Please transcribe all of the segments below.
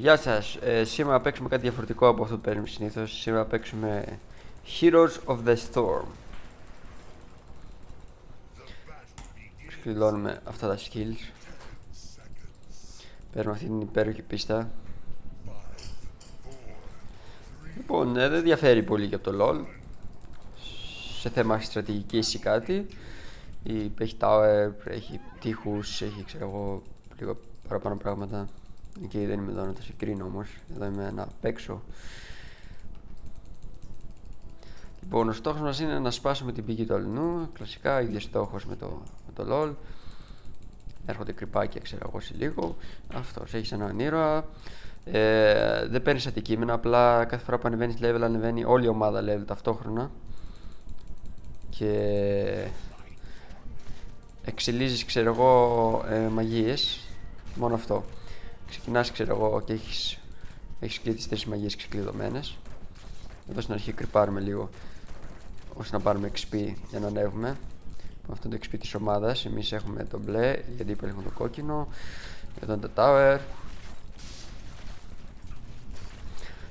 Γεια σας, σήμερα παίξουμε κάτι διαφορετικό από αυτό που παίζουμε συνήθως. Σήμερα παίξουμε Heroes of the Storm. Ξυλώνουμε αυτά τα skills. Παίρνουμε αυτή την υπέροχη πίστα. Λοιπόν, δεν διαφέρει πολύ και από το LoL. Σε θέμα στρατηγικής ή κάτι. Έχει tower, έχει τείχους, έχει ξέρω εγώ λίγο παραπάνω πράγματα. Εκεί δεν είμαι εδώ να τα συγκρίνω όμως. Εδώ είμαι να παίξω. Λοιπόν, ο στόχος μας είναι να σπάσουμε την πηγή του αλληνού. Κλασικά, ίδιος στόχος με το LoL. Έρχονται κρυπάκια, ξέρω εγώ, σε λίγο. Αυτός, έχεις έναν ήρωα. Δεν παίρνεις αντικείμενα, απλά κάθε φορά που ανεβαίνεις level, ανεβαίνει όλη η ομάδα level ταυτόχρονα. Και εξελίζεις, ξέρω εγώ, μαγείες. Μόνο αυτό. Ξεκινάς, ξέρω εγώ, και έχεις και τις 3 μαγείες ξεκλειδωμένες. Εδώ στην αρχή κρυπάρουμε λίγο ώστε να πάρουμε XP για να ανέβουμε. Αυτό είναι το XP της ομάδας. Εμείς έχουμε το μπλε, γιατί έχουμε το κόκκινο. Εδώ είναι το tower.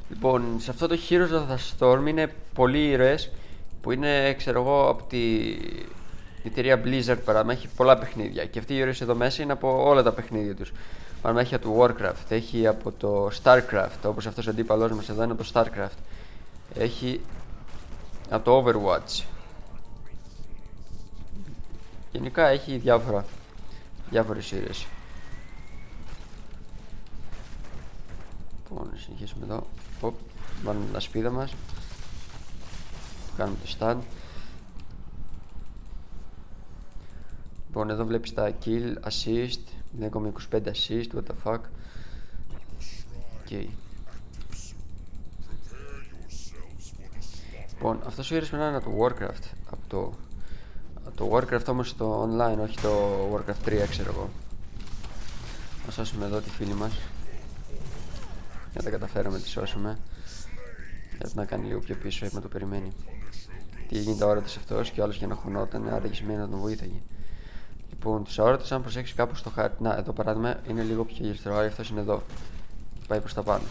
Λοιπόν, σε αυτό το Heroes of the Storm είναι πολλοί ήρωες που είναι, ξέρω εγώ, από την εταιρεία Blizzard παράδειγμα. Έχει πολλά παιχνίδια και αυτοί οι ήρωες εδώ μέσα είναι από όλα τα παιχνίδια τους. Παράδειγμα, έχει από το Warcraft, έχει από το Starcraft, όπως αυτός ο αντίπαλός μας εδώ είναι από το Starcraft. Έχει από το Overwatch. Γενικά έχει διάφορες ήρωες. Λοιπόν, συνεχίσουμε εδώ. Βάλουμε τα σπίδα μας. Κάνουμε το stand. Λοιπόν, εδώ βλέπεις τα kill, assist, 0,25 assist, what the fuck. Okay. Λοιπόν, αυτός ο ήρωας είναι από το Warcraft. Από το Warcraft όμως το online, όχι το Warcraft 3, ξέρω εγώ. Να σώσουμε εδώ τη φίλη μας. Για τα καταφέραμε να τη σώσουμε. Γιατί να κάνει λίγο πιο πίσω, να το περιμένει. Τι έγινε τα ώρα της αυτός και ο άλλος για να χωνόταν, άρα έχει σημαίνει να τον βοήθαγε. Λοιπόν, τους αόρατους, αν προσέξεις κάπου στο χάρτη. Να, εδώ παράδειγμα είναι λίγο πιο γυριστρό, άρα αυτός είναι εδώ. Πάει προς τα πάνω.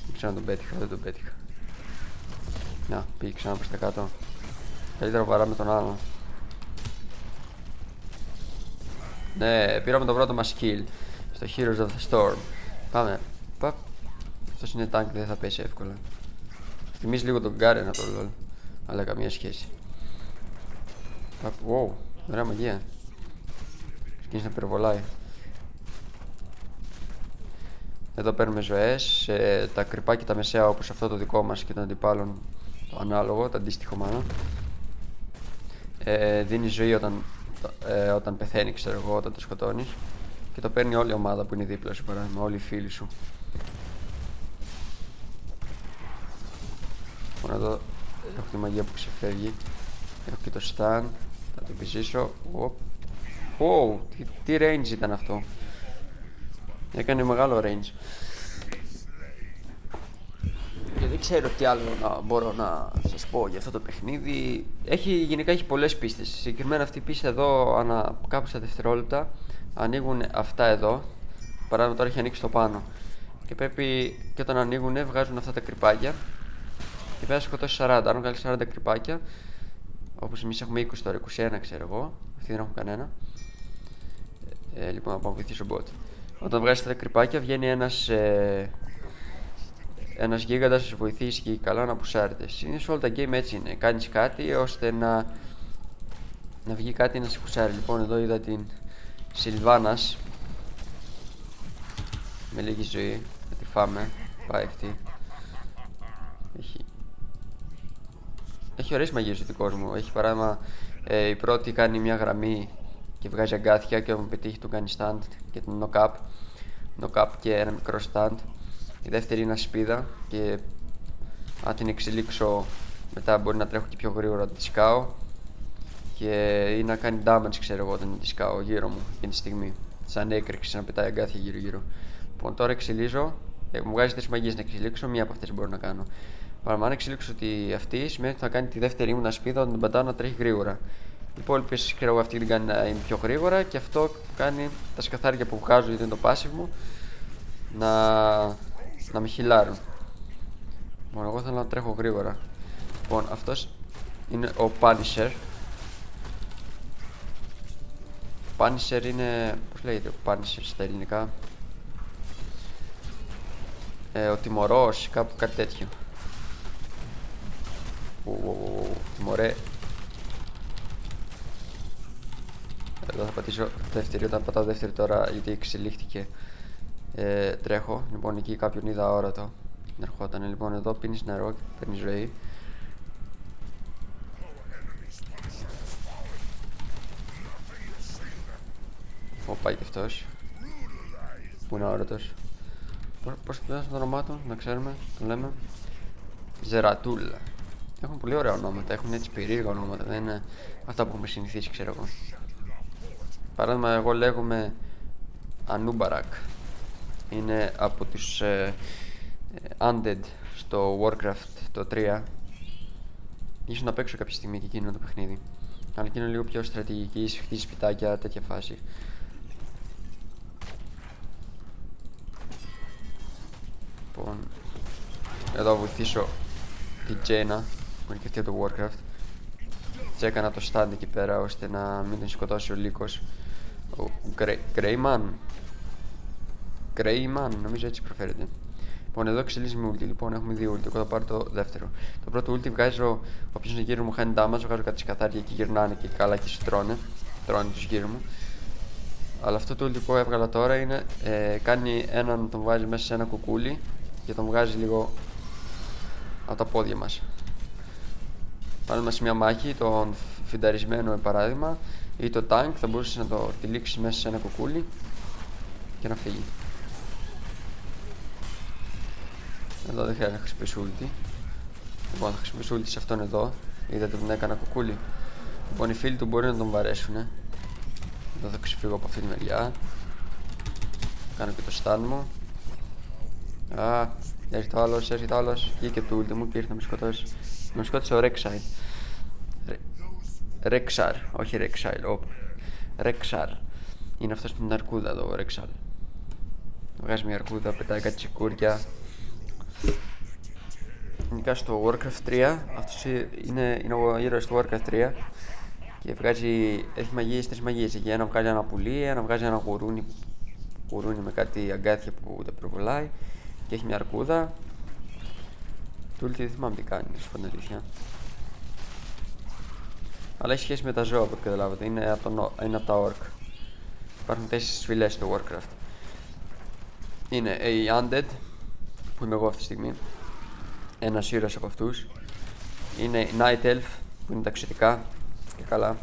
Δεν ξέρω αν τον πέτυχα, δεν τον πέτυχα. Να, πήγε ξανά προς τα κάτω. Καλύτερα βαράμε τον άλλο. Ναι, πήραμε το πρώτο μας kill στο Heroes of the Storm. Πάμε. Παπ. Αυτός είναι tank, δεν θα πέσει εύκολα. Θυμίζει λίγο τον Garen από το LoL, αλλά καμία σχέση. Παπ. Wow, ωραία μαγεία. Ξεκίνησε να πυροβολάει. Εδώ παίρνουμε ζωές. Τα κρυπάκια τα μεσαία όπως αυτό το δικό μας και των αντιπάλων, το ανάλογο, το αντίστοιχο μάλλον. Δίνει ζωή όταν πεθαίνει, ξέρω εγώ, όταν το σκοτώνεις. Και το παίρνει όλη η ομάδα που είναι δίπλα σου, παράδειγμα, όλοι οι φίλοι σου. Λοιπόν, εδώ έχω τη μαγεία που ξεφεύγει. Έχω και το stun. Θα το επιζήσω. Wow, τι range ήταν αυτό. Έκανε μεγάλο range. Και δεν ξέρω τι άλλο μπορώ να σας πω για αυτό το παιχνίδι. Γενικά έχει πολλές πίστες. Συγκεκριμένα αυτή η πίστα εδώ, κάπου στα δευτερόλεπτα, ανοίγουν αυτά εδώ. Παράδειγμα τώρα έχει ανοίξει το πάνω. Και πρέπει και όταν ανοίγουν βγάζουν αυτά τα κρυπάκια. Και πρέπει να σκοτώσει 40. Αν βγάλει 40 κρυπάκια, όπως εμείς έχουμε 20 τώρα, 21 ξέρω εγώ. Αυτοί δεν έχουν κανένα. Λοιπόν, να πάω να βοηθήσω bot. Όταν βγάζει τα κρυπάκια, βγαίνει ένας γίγαντας να σας βοηθήσει και καλά να πουσάρετε. Συνήθως όλα τα game έτσι είναι. Κάνεις κάτι ώστε να βγει κάτι να σε πουσάρει. Λοιπόν, εδώ είδα την Sylvanas με λίγη ζωή. Θα τη φάμε. Πάει αυτή. Έχει ωραίες μαγείες ο δικός μου. Έχει παράδειγμα η πρώτη κάνει μια γραμμή και βγάζει αγκάθια και όταν πετύχει τον κάνει stand και τον knock up και ένα μικρό stand. Η δεύτερη είναι ασπίδα και αν την εξελίξω μετά μπορεί να τρέχω και πιο γρήγορα να τη σκάω ή να κάνει damage, ξέρω εγώ, όταν τη σκάω γύρω μου εκείνη τη στιγμή. Σαν έκρηξη να πετάει αγκάθια γύρω. Λοιπόν, τώρα εξελίζω. Μου βγάζει 3 μαγείες να εξελίξω, μία από αυτές μπορώ να κάνω. Παρά αν εξελίξω αυτή σημαίνει ότι θα κάνει τη δεύτερη μου ασπίδα όταν την πατάω να τρέχει γρήγορα. Οι υπόλοιπες, ξέρω εγώ, αυτή την κάνει να είναι πιο γρήγορα και αυτό κάνει τα σκαθάρια που βγάζω γιατί είναι το passive μου. να, να με χιλάρουν. Λοιπόν, εγώ θέλω να τρέχω γρήγορα. Λοιπόν, αυτός είναι ο Punisher. Punisher είναι... πώς λέγεται ο Punisher στα ελληνικά? Ο τιμωρός, κάπου κάτι τέτοιο. Τιμωρέ. Εδώ θα πατήσω δεύτερη, όταν πατάω δεύτερη τώρα, γιατί εξελίχθηκε. Τρέχω, λοιπόν εκεί κάποιον είδα αόρατο. Ερχόταν, λοιπόν εδώ πίνεις νερό και παίρνεις ζωή. Πάει και αυτός που είναι αόρατος. Πώς το όνομά του, να ξέρουμε, το λέμε Ζερατούλα. Έχουν πολύ ωραία ονόματα, έχουν έτσι περίεργα ονόματα, δεν είναι αυτά που έχουμε συνηθίσει, ξέρω εγώ. Παράδειγμα, εγώ λέγομαι Ανούμπαρακ. Είναι από τους Undead στο Warcraft το 3. Ίσως να παίξω κάποια στιγμή και εκείνο το παιχνίδι. Αλλά εκείνο είναι λίγο πιο στρατηγική, χτίζει σπιτάκια, τέτοια φάση. Λοιπόν, εδώ βοηθήσω την Τζέινα που είναι και αυτή από το Warcraft. Της έκανα το stand εκεί πέρα ώστε να μην τον σκοτώσει ο λύκος. Ο Greyman, νομίζω έτσι προφέρεται. Λοιπόν, εδώ εξελίσσει με ulti. Λοιπόν, έχουμε δύο ulti. Εγώ θα πάρω το δεύτερο. Το πρώτο ulti βγάζω. Όποιος είναι γύρω μου χάνει damage. Βγάζω κάτι σκαθάρια και γυρνάνε και καλά και σου τρώνε. Τρώνε τους γύρω μου. Αλλά αυτό το ulti που έβγαλα τώρα είναι. Κάνει έναν, τον βάζει μέσα σε ένα κουκούλι και τον βγάζει λίγο από τα πόδια μας. Πάμε σε μια μάχη, τον φινταρισμένο παράδειγμα ή το tank θα μπορούσε να το τυλίξει μέσα σε ένα κουκούλι και να φύγει. Εδώ δεν χρειάζεται να χρησιμοποιήσω ulti. Λοιπόν, θα χρησιμοποιήσω ulti σε αυτόν εδώ. Είδατε που έκανα κουκούλι. Λοιπόν, οι φίλοι του μπορεί να τον βαρέσουν. Εδώ θα ξεφύγω από αυτή τη μεριά. Κάνω και το stun μου. Έρχεται ο άλλος, έρχεται ο άλλος. Βγήκε το ulti μου και ήρθε να με σκοτώσει. Με σκότωσε ο Rexile. Rexar, όχι Rexile. Rexar. Είναι αυτός με την αρκούδα εδώ, ο Rexile. Βγάζει μια αρκούδα, πετάει κάτι τσικούρια. Γενικά στο Warcraft 3, αυτός είναι ο ήρωας του Warcraft 3 και έχει μαγείες, τρεις μαγείες. Εκεί ένα βγάζει ένα πουλί, ένα βγάζει ένα γουρούνι με κάτι αγκάθια που τα προβολάει και έχει μια αρκούδα. Το ulti δεν θυμάμαι τι κάνει, να σου πω την αλήθεια. Αλλά έχει σχέση με τα ζώα, από ό,τι καταλάβατε. Είναι από τα orc. Υπάρχουν 4 φυλές στο Warcraft. Είναι οι Undead, που είμαι εγώ αυτή τη στιγμή. Ένας ήρωας από αυτούς. Είναι οι Night Elf, που είναι ταξιδικά και καλά.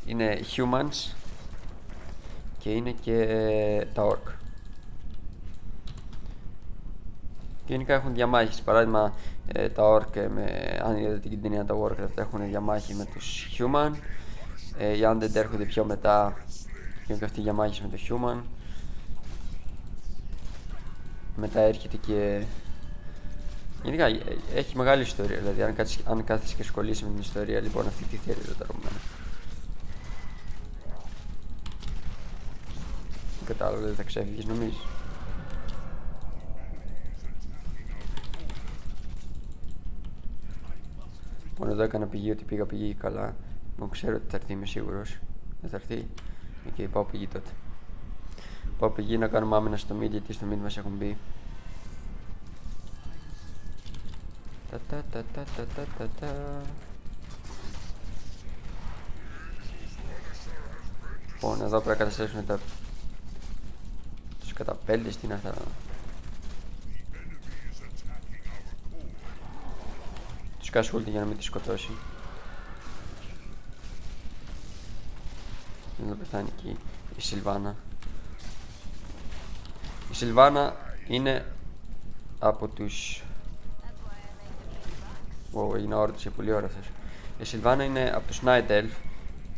Είναι Humans και είναι και τα Orc. Και γενικά έχουν διαμάχες. Παράδειγμα, τα Orc, αν είδατε την ταινία τα Warcraft, έχουν διαμάχη με τους Human. Οι Undead έρχονται πιο μετά και έχουν αυτή διαμάχες με το Human. Μετά έρχεται και... Γενικά έχει μεγάλη ιστορία, δηλαδή αν κάθεσαι και ασχολείσαι με την ιστορία, λοιπόν αυτή τη θέλει εδώ τα ρωμένα. Δεν κατάλαβα, δηλαδή θα ξέφυγες νομίζεις. Λοιπόν, εδώ έκανα πηγή ότι πήγα πηγή καλά. Λοιπόν, ξέρω ότι θα έρθει, είμαι σίγουρος. Δεν θα έρθει. Οκ, πάω πηγή τότε. Πάω πηγή να κάνουμε άμυνα στο mid, γιατί στο mid μας έχουν μπει. Λοιπόν, εδώ πρέπει να καταστρέψουμε τους καταπέλτες, τι είναι αυτά. Τους κάσω ulti για να μην τη σκοτώσει. Εδώ πεθάνει και η Σιλβάνα. Η Σιλβάνα είναι από τους... είναι όρτος, πολύ ωραίο αυτός. Η Σιλβάνα είναι από τους Night Elf,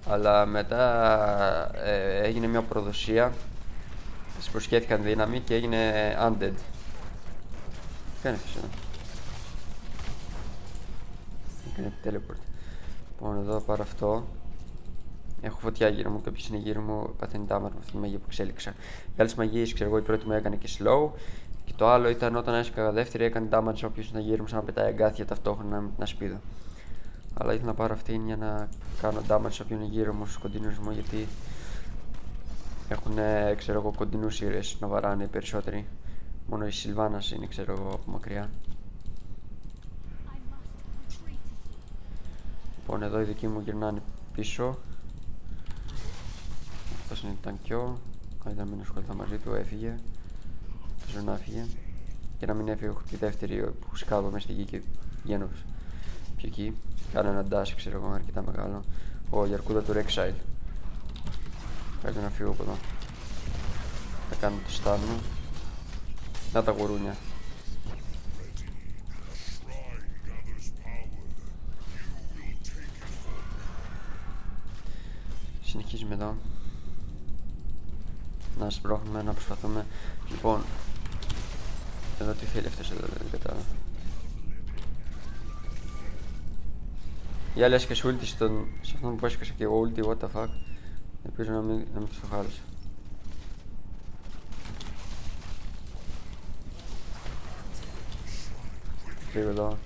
αλλά μετά έγινε μια προδοσία. Τις προσχέθηκαν δύναμη και έγινε Undead. Τι κάνει αυτός εδώ? Έκανε teleport. Λοιπόν, εδώ πάρω αυτό. Έχω φωτιά γύρω μου και όποιος είναι γύρω μου παθαίνει damage με αυτή τη μαγεία που εξέλιξα. Οι άλλες μαγείες, ξέρω εγώ, η πρώτη μου έκανε και slow. Και το άλλο ήταν όταν έσκαγα δεύτερη έκανε damage όποιος είναι γύρω μου, σαν να πετάει αγκάθια ταυτόχρονα με την ασπίδα. Αλλά ήθελα να πάρω αυτήν για να κάνω damage σε όποιον είναι γύρω μου στους κοντινούς μου, γιατί έχουν, ξέρω εγώ, κοντινούς ήρωες να βαράνε οι περισσότεροι. Μόνο η Σιλβάνας είναι, ξέρω εγώ, από μακριά. Λοιπόν, εδώ οι δικοί μου γυρνάνε πίσω. Αυτός είναι τανκιό. Ήταν μην ασχοληθώ μαζί του, έφυγε. Θέλω να έφυγε. Και να μην έφυγε, έχω τη δεύτερη που σκάβω μες στη γη και βγαίνω πιο εκεί. Κάνω ένα dash, ξέρω εγώ, αρκετά μεγάλο. Η αρκούδα του Rexile. Πρέπει να φύγω από εδώ. Θα κάνω το stun μου. Να τα γουρούνια. Συνεχίζουμε εδώ. Να σπρώχνουμε, να προσπαθούμε. Λοιπόν, εδώ τι θέλει αυτός εδώ, δεν κατάλαβα. Η άλλη έσκασε ulti σε αυτόν που έσκασε και εγώ ulti, what the fuck. Ελπίζω να μην τους το χάλωσα. Φύγω εδώ.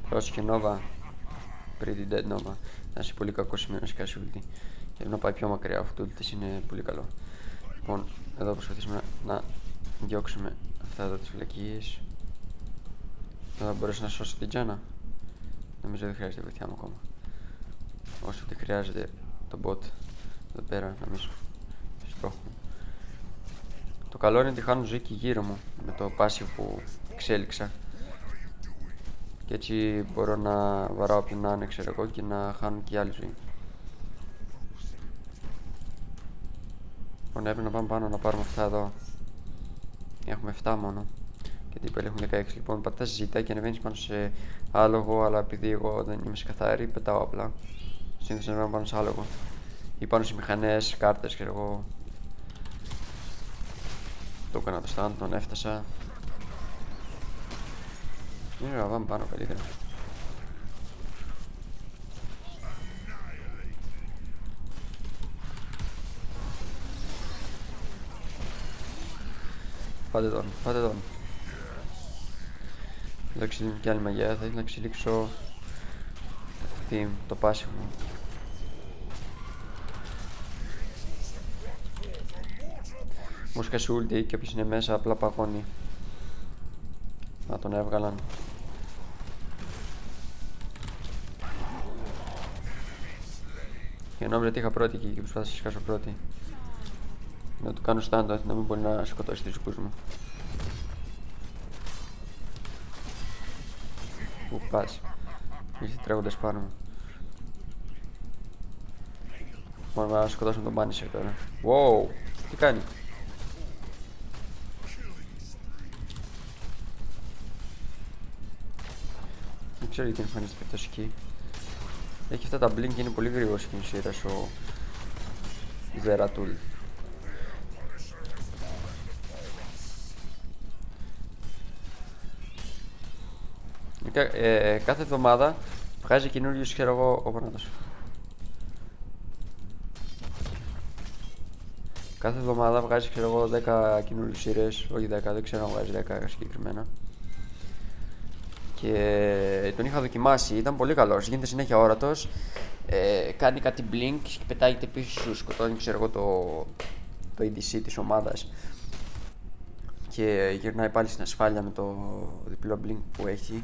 Πρόσεχε Nova. Pretty dead Nova. Να είσαι πολύ κακό σημείο να σκάσει ulti. Θέλω να πάει πιο μακριά, αυτό το ulti είναι πολύ καλό. Λοιπόν, εδώ προσπαθήσουμε να διώξουμε αυτά εδώ τις φυλακίες. Θα μπορέσω να σώσω την Τζάνα. Νομίζω δεν χρειάζεται βοηθιά μου ακόμα. Όσο δεν χρειάζεται το bot εδώ πέρα, νομίζω. Σπρώχνουμε. Το καλό είναι ότι χάνω ζωή και γύρω μου με το passive που εξέλιξα. Και έτσι μπορώ να βαράω όποιον να είναι, ξέρω εγώ, και να χάνω και άλλη ζωή. Λοιπόν, έπρεπε να πάμε πάνω να πάρουμε αυτά εδώ. Έχουμε 7 μόνο. Και τύπου έχουν 16. Λοιπόν, πατάς ζητά και ανεβαίνεις πάνω σε άλογο, αλλά επειδή εγώ δεν είμαι ξεκαθαρή, πετάω απλά. Συνήθως ανεβαίνω πάνω σε άλογο. Ή πάνω σε μηχανές, κάρτες, ξέρω εγώ. Το έκανα το stand, τον έφτασα. Είναι να πάμε πάνω καλύτερα. Πάτε τον, πάτε τον. Εδώ εξελίξω και άλλη μαγιά, θα ήθελα να εξελίξω το πάσι μου. Μου σκάσει ulti και όποιος είναι μέσα απλά παγώνει. Να τον έβγαλαν. Και νόμιζα ότι είχα πρώτη και προσπάθησα να σκάσω πρώτη. Να του κάνω stand, να μην μπορεί να σκοτώσει τους δικούς μου. Πού πας? Ήρθε τρέχοντας πάνω μου. Μόνο να σκοτώσουμε τον Punisher τώρα. Wow! Τι κάνει? Δεν ξέρω γιατί εμφανίζεται αυτός εκεί. Έχει αυτά τα blink και είναι πολύ γρήγορος και σειράς ο Zeratul. Κάθε εβδομάδα βγάζει καινούριους, ξέρω εγώ, ο Πανάτος. Κάθε εβδομάδα βγάζει, ξέρω εγώ, 10 καινούριους σειρές. Όχι 10, δεν ξέρω αν βγάζει 10 συγκεκριμένα. Και τον είχα δοκιμάσει, ήταν πολύ καλός. Γίνεται συνέχεια όρατος. Κάνει κάτι blink και πετάγεται πίσω σου, σκοτώνει, ξέρω εγώ, το EDC της ομάδας. Και γυρνάει πάλι στην ασφάλεια με το διπλό blink που έχει.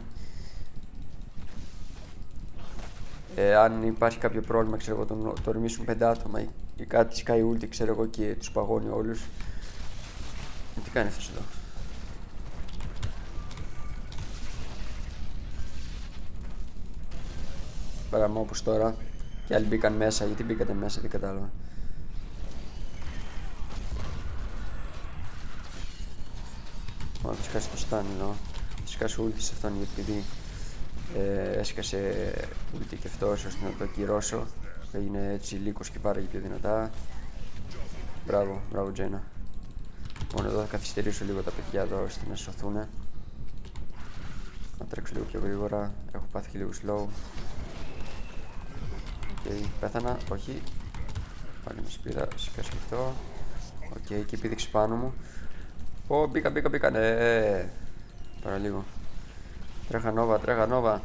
Αν υπάρχει κάποιο πρόβλημα, ξέρω εγώ, το ρημίσουν 5 άτομα ή κάτι σκάει ulti, ξέρω εγώ, και τους παγώνει όλους. Τι κάνει αυτός εδώ? Παραμό όπως τώρα. Και άλλοι μπήκαν μέσα. Γιατί μπήκατε μέσα, δεν κατάλαβα. Μόνο θα σκάσει το stun εδώ. Θα σκάσει ulti σε αυτόν, επειδή έσκασε ulti και αυτός ώστε να το ακυρώσω. Έγινε έτσι λύκος και πάραγε πιο δυνατά. Μπράβο, μπράβο Τζένα. Μόνο εδώ θα καθυστερήσω λίγο τα παιδιά εδώ ώστε να σωθούν. Να τρέξω λίγο πιο γρήγορα. Έχω πάθει και λίγο slow. Πέθανα, όχι. Πάλι με σπίδα, σιγά σκεφτώ. Και επίδειξη πάνω μου. Μπήκα, ναι. Παραλίγο. Τρέχα Νόβα.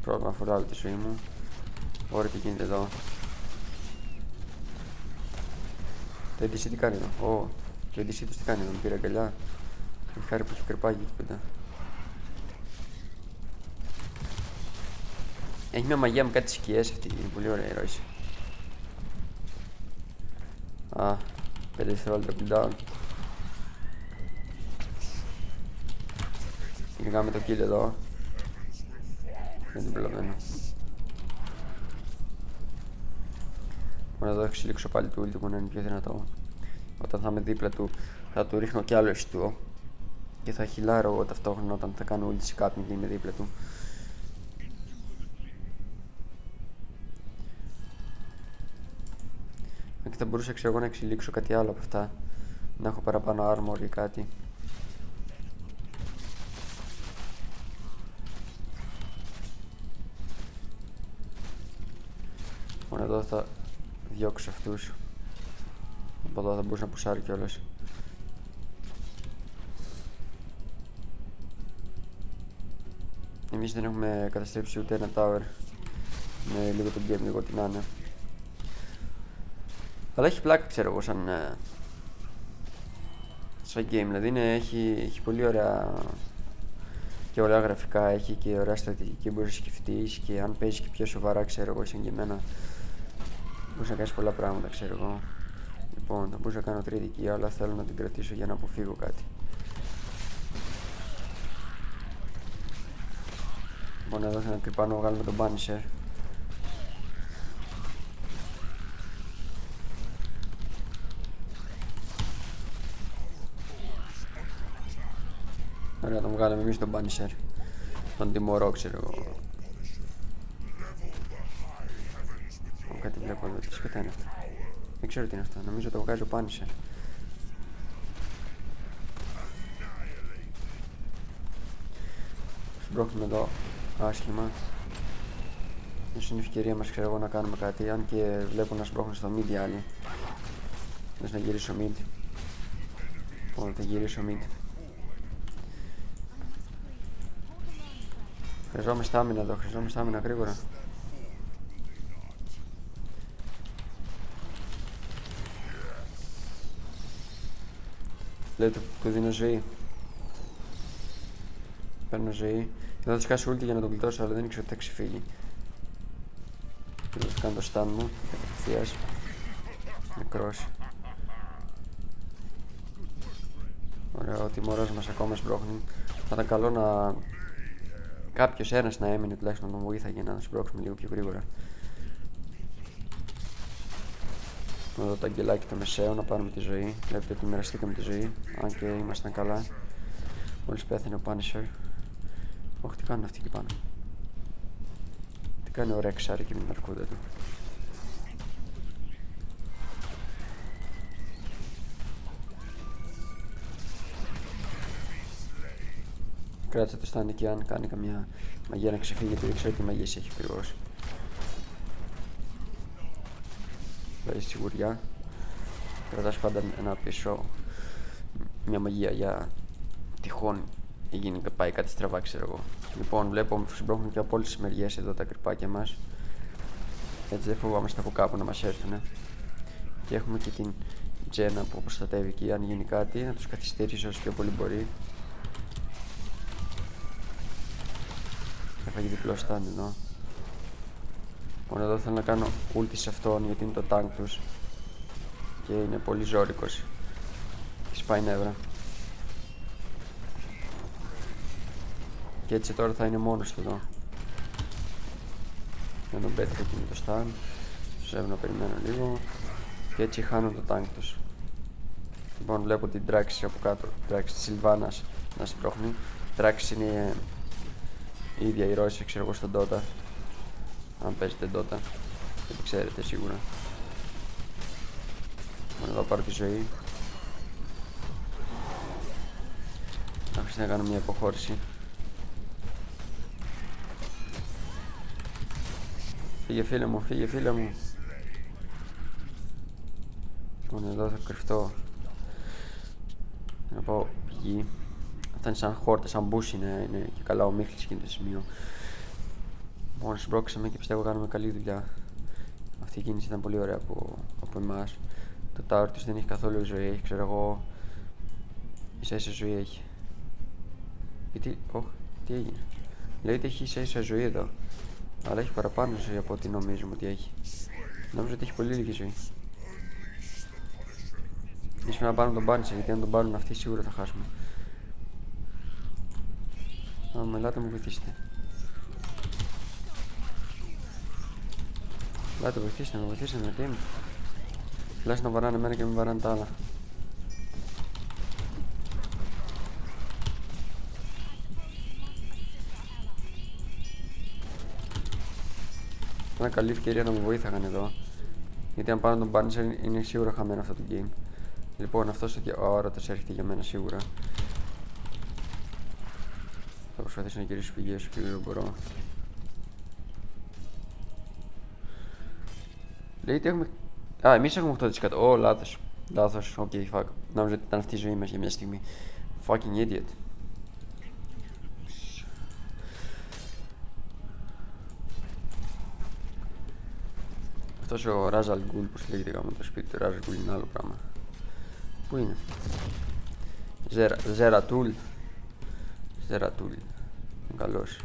Πρόβλημα φοράω τη ζωή μου. Ωραία, τι γίνεται εδώ. Το ADC τι κάνει εδώ. Το ADC τους τι κάνει εδώ, μου πήρε αγκαλιά. Έχει χάρη που έχει κρεπάκι εκεί πέρα. Έχει μια μαγεία με κάτι σκιές αυτή, είναι πολύ ωραία η ερώτηση. 5 δευτερόλεπτα cooldown. Κυνηγάμε το kill εδώ. Δεν την προλαβαίνω. Μόνο εδώ εξελίξω πάλι το ult μου να είναι πιο δυνατό. Όταν θα είμαι δίπλα του θα του ρίχνω κι άλλο H2O. Και θα χιλάρω εγώ ταυτόχρονα όταν θα κάνω ult σε κάποιον και είμαι δίπλα του. Και θα μπορούσα ξέρω εγώ να εξελίξω κάτι άλλο από αυτά. Να έχω παραπάνω armor ή κάτι. Μόνο εδώ θα διώξω αυτούς. Από εδώ θα μπορούσα να πουσάρει κιόλας. Εμείς δεν έχουμε καταστρέψει ούτε ένα tower. Με λίγο το game, λίγο τι να είναι. Αλλά έχει πλάκα, ξέρω εγώ, σαν game. Δηλαδή έχει πολύ ωραία και ωραία γραφικά, έχει και ωραία στρατηγική, μπορείς να σκεφτείς και αν παίζεις και πιο σοβαρά, ξέρω εγώ, σαν και εμένα, μπορείς να κάνεις πολλά πράγματα, ξέρω εγώ. Λοιπόν, θα μπορούσα να κάνω τρίτη εκεί, αλλά θέλω να την κρατήσω για να αποφύγω κάτι. Λοιπόν, εδώ θα κρυπάνω, βγάλουμε τον Punisher. Ωραία, τον βγάλαμε εμείς τον Punisher. Τον τιμωρώ, ξέρω εγώ. Κάτι βλέπω εδώ, τι σκοτά είναι αυτό. Δεν ξέρω τι είναι αυτό, νομίζω το βγάζει ο Punisher. Σπρώχνουμε εδώ άσχημα. Ίσως είναι η ευκαιρία μας, ξέρω εγώ, να κάνουμε κάτι. Αν και βλέπω να σπρώχνουν στο mid οι άλλοι. Θες να γυρίσω mid. Λοιπόν, θα γυρίσω mid. Χρειαζόμαστε άμυνα εδώ, χρειαζόμαστε άμυνα γρήγορα. Λέει του δίνω ζωή. Παίρνω ζωή. Εδώ θα τους κάσω ulti για να τον γλιτώσω, αλλά δεν ήξερα ότι θα ξεφύγει. Και θα τους κάνω το stun μου, κατευθείας. Νεκρός. Ωραία, ο τιμωρός μας ακόμα σπρώχνει. Θα ήταν καλό να... κάποιος ένας να έμεινε τουλάχιστον να τον βοήθαγε να σπρώξουμε λίγο πιο γρήγορα. Εδώ το αγγελάκι το μεσαίο να πάρουμε τη ζωή. Βλέπετε ότι μοιραστήκαμε τη ζωή. Αν και ήμασταν καλά. Μόλις πέθανε ο Punisher. Όχι, τι κάνουν αυτοί εκεί πάνω. Τι κάνει ο Rexar εκεί με την αρκούδα του. Κράτησε το στάνι και αν κάνει καμιά μαγεία να ξεφύγει, γιατί δεν ξέρω τι μαγείες έχει ακριβώς. Βάζει σιγουριά. Κρατάς πάντα ένα πίσω, μια μαγεία για τυχόν γίνει και πάει κάτι στραβά, ξέρω εγώ. Λοιπόν, βλέπω συμπρόχνουν και από όλες τις μεριές εδώ τα κρυπάκια μας. Έτσι δεν φοβάμαστε από κάπου να μας έρθουν. Και έχουμε και την Τζένα που προστατεύει εκεί, αν γίνει κάτι, να τους καθυστερήσει όσο πιο πολύ μπορεί. Έφαγε διπλό stand εδώ. Λοιπόν, εδώ θέλω να κάνω ulti σε αυτόν γιατί είναι το tank τους και είναι πολύ ζώρικος. Σπάει νεύρα. Και έτσι τώρα θα είναι μόνος του εδώ. Να τον πέτυχα εκεί με το stun. Τους έβγαινα να περιμένω λίγο. Και έτσι χάνω το tank τους. Λοιπόν, βλέπω την Drax από κάτω. Drax της Sylvanas να σπρώχνει. Drax είναι η ίδια η Ρώσια, ξέρω εγώ, στον Dota. Αν παίζετε Dota, γιατί ξέρετε σίγουρα. Μόνο εδώ πάρω τη ζωή. χρειάζεται να κάνω μια υποχώρηση. Φύγε φίλε μου, φύγε φίλε μου. Λοιπόν, εδώ θα κρυφτώ. Να πάω πηγή. Αυτά είναι σαν χόρτα, σαν μπούσι είναι και καλά ο Μίχλης εκείνο το σημείο. Λοιπόν, σπρώξαμε και πιστεύω κάνουμε καλή δουλειά. Αυτή η κίνηση ήταν πολύ ωραία από εμάς. Το tower της δεν έχει καθόλου ζωή, έχει, ξέρω εγώ, ίσα ζωή έχει. Γιατί, τι έγινε. Λέει ότι έχει ίσα ζωή εδώ. Αλλά έχει παραπάνω ζωή από ό,τι νομίζουμε ότι έχει. Νόμιζα ότι έχει πολύ λίγη ζωή. Ίσως να πάρουν τον Punisher, γιατί αν τον πάρουν αυτοί σίγουρα θα χάσουμε. Ελάτε μου βοηθήστε. Ελάτε βοηθήστε με, τι είμαι. Τουλάχιστον να βαράνε εμένα και μην βαράνε τα άλλα. Ήταν καλή ευκαιρία να μου βοήθαγαν εδώ. Γιατί αν πάρουν τον Punisher είναι σίγουρα χαμένο αυτό το game. Λοιπόν, αυτός ο αόρατος έρχεται για μένα σίγουρα. Θα προσπαθήσω να γυρίσω πηγές όσο πιο μπορώ. Λέει ότι έχουμε... εμείς έχουμε 8%. Λάθος. Λάθος, fuck. Νόμιζα ότι ήταν αυτή η ζωή μας για μια στιγμή. Fucking idiot. Αυτός ο Ράζαλ Γκουλ, πως λέγεται γάμο το σπίτι του, Ράζαλ Γκουλ είναι άλλο πράγμα. Πού είναι? Ζερατούλ. Ζερατούλ. Είναι καλός.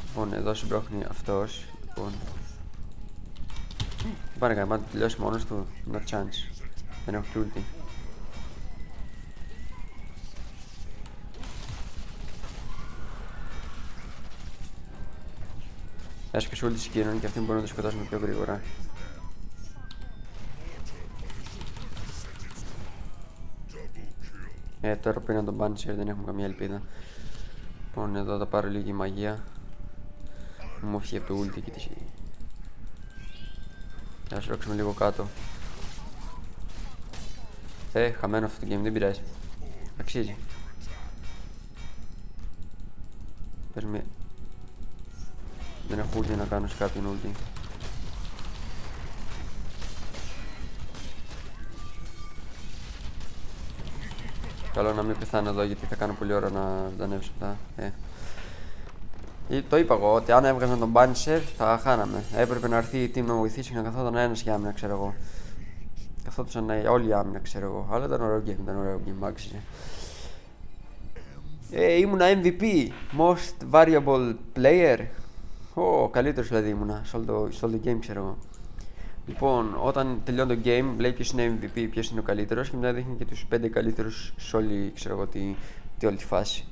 Λοιπόν, εδώ συμπρώχνει αυτός. Λοιπόν. Πάνε κανένα, να τελειώσει μόνος του. No chance. Δεν έχω και ulti. Έσπισε ulti συγκίνων και αυτοί μπορούν να το σκοτώσουν πιο γρήγορα. Τώρα πήραν τον Punisher, δεν έχουμε καμία ελπίδα. Λοιπόν, εδώ θα πάρω λίγη μαγεία. Μου έφυγε από το ulti και τη... Θα σου ρώξουμε λίγο κάτω. Χαμένο αυτό το game, δεν πειράζει. Αξίζει. Πες με... Δεν έχω ulti να κάνω σε κάποιον ulti. Καλό να μην πεθάνω εδώ γιατί θα κάνω πολύ ώρα να δανεύσω αυτά. Το είπα εγώ ότι αν έβγαζαν τον Punisher θα χάναμε. Έπρεπε να έρθει η team να βοηθήσει και να καθόταν ένας για άμυνα, ξέρω εγώ. Καθόντουσαν όλοι οι άμυνα, ξέρω εγώ. Αλλά ήταν ωραίο game, άξιζε. Ήμουνα MVP, most variable player. Καλύτερος δηλαδή ήμουνα σε όλο το game, ξέρω εγώ. Λοιπόν, όταν τελειώνει το game, λέει ποιος είναι MVP, ποιος είναι ο καλύτερος και μετά δείχνει και τους 5 καλύτερους σε όλη, ξέρω εγώ, όλη τη φάση.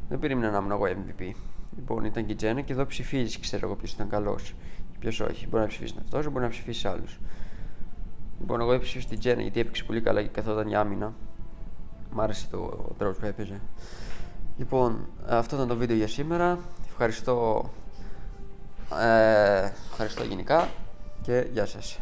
Δεν περίμενα να ήμουν εγώ MVP. Λοιπόν, ήταν και η Τζένα και εδώ ψηφίζεις, ξέρω εγώ, ποιος ήταν καλός και ποιος όχι. Μπορεί να ψηφίσει αυτός, μπορεί να ψηφίσει άλλους. Λοιπόν, εγώ ψήφισα την Τζένα γιατί έπαιξε πολύ καλά και καθόταν η άμυνα. Μ' άρεσε ο τρόπος που έπαιζε. Λοιπόν, αυτό ήταν το βίντεο για σήμερα. Ευχαριστώ γενικά και γεια σας.